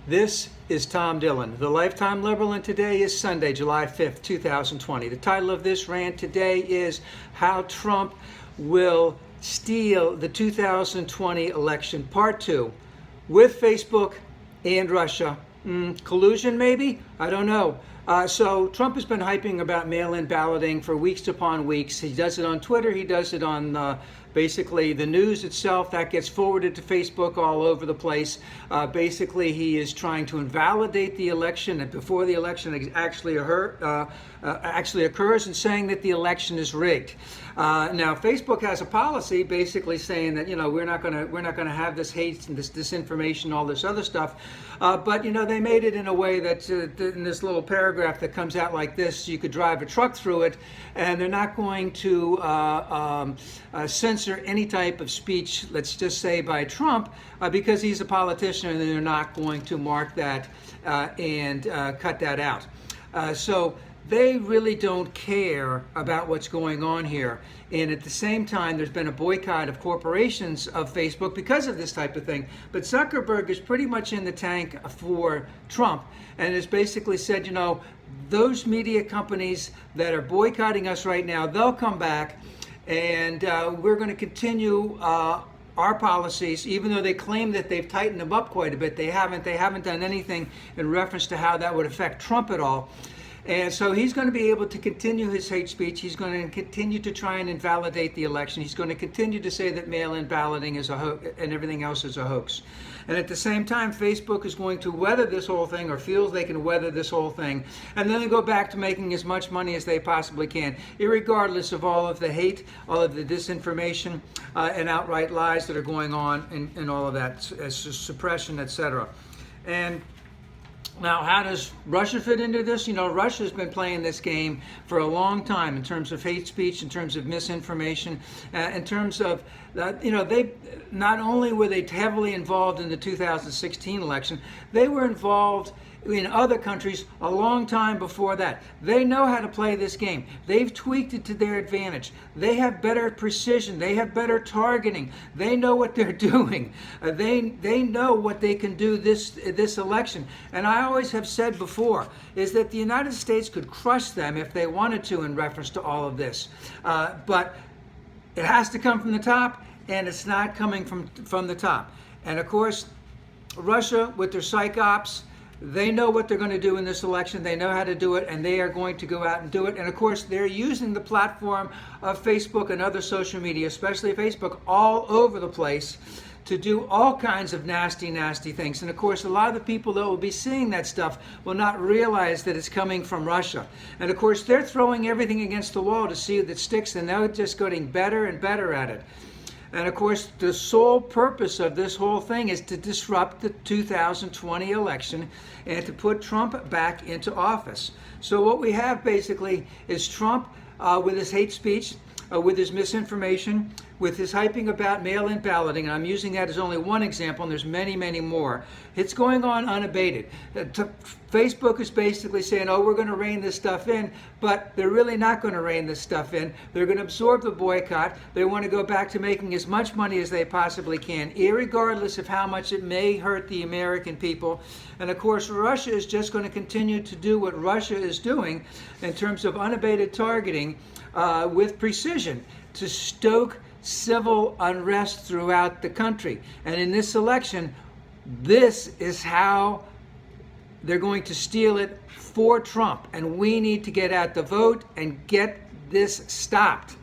This is Tom Dillon, the Lifetime Liberal, and today is Sunday, July 5th, 2020. The title of this rant today is How Trump Will Steal the 2020 Election, Part 2, with Facebook and Russia. Collusion, maybe? I don't know. So Trump has been hyping about mail-in balloting for weeks upon weeks. He does it on Twitter. He does it on basically the news itself. That gets forwarded to Facebook all over the place. Basically, he is trying to invalidate the election and before the election actually occurs, and saying that the election is rigged. Now, Facebook has a policy basically saying that we're not going to have this hate and this disinformation, all this other stuff. But they made it in a way that in this little paragraph that comes out like this, you could drive a truck through it, and they're not going to censor any type of speech, let's just say by Trump, because he's a politician, and they're not going to mark that and cut that out. So they really don't care about what's going on here. And at the same time, there's been a boycott of corporations of Facebook because of this type of thing. But Zuckerberg is pretty much in the tank for Trump and has basically said, those media companies that are boycotting us right now, they'll come back, and we're going to continue our policies, even though they claim that they've tightened them up quite a bit. They haven't done anything in reference to how that would affect Trump at all. And so he's going to be able to continue his hate speech. He's going to continue to try and invalidate the election. He's going to continue to say that mail-in balloting is a hoax and everything else is a hoax. And at the same time, Facebook is going to weather this whole thing, or feels they can weather this whole thing, and then they go back to making as much money as they possibly can, irregardless of all of the hate, all of the disinformation, and outright lies that are going on, and all of that, suppression, etc. And now, how does Russia fit into this? Russia's been playing this game for a long time in terms of hate speech, in terms of misinformation, in terms of, they not only were they heavily involved in the 2016 election, they were involved in other countries a long time before that. They know how to play this game. They've tweaked it to their advantage. They have better precision. They have better targeting. They know what they're doing. They know what they can do this election. And I always have said before is that the United States could crush them if they wanted to in reference to all of this. But it has to come from the top, and it's not coming from the top. And of course, Russia with their psych ops, they know what they're going to do in this election. They know how to do it, and they are going to go out and do it. And of course, they're using the platform of Facebook and other social media, especially Facebook, all over the place to do all kinds of nasty, nasty things. And of course, a lot of the people that will be seeing that stuff will not realize that it's coming from Russia. And of course, they're throwing everything against the wall to see if it sticks, and they're just getting better and better at it. And of course, the sole purpose of this whole thing is to disrupt the 2020 election and to put Trump back into office. So what we have basically is Trump with his hate speech, with his misinformation, with his hyping about mail-in balloting, and I'm using that as only one example, and there's many, many more. It's going on unabated. Facebook is basically saying, we're going to rein this stuff in, but they're really not going to rein this stuff in. They're going to absorb the boycott. They want to go back to making as much money as they possibly can, irregardless of how much it may hurt the American people. And of course, Russia is just going to continue to do what Russia is doing in terms of unabated targeting with precision to stoke civil unrest throughout the country. And in this election, this is how they're going to steal it for Trump. And we need to get out the vote and get this stopped.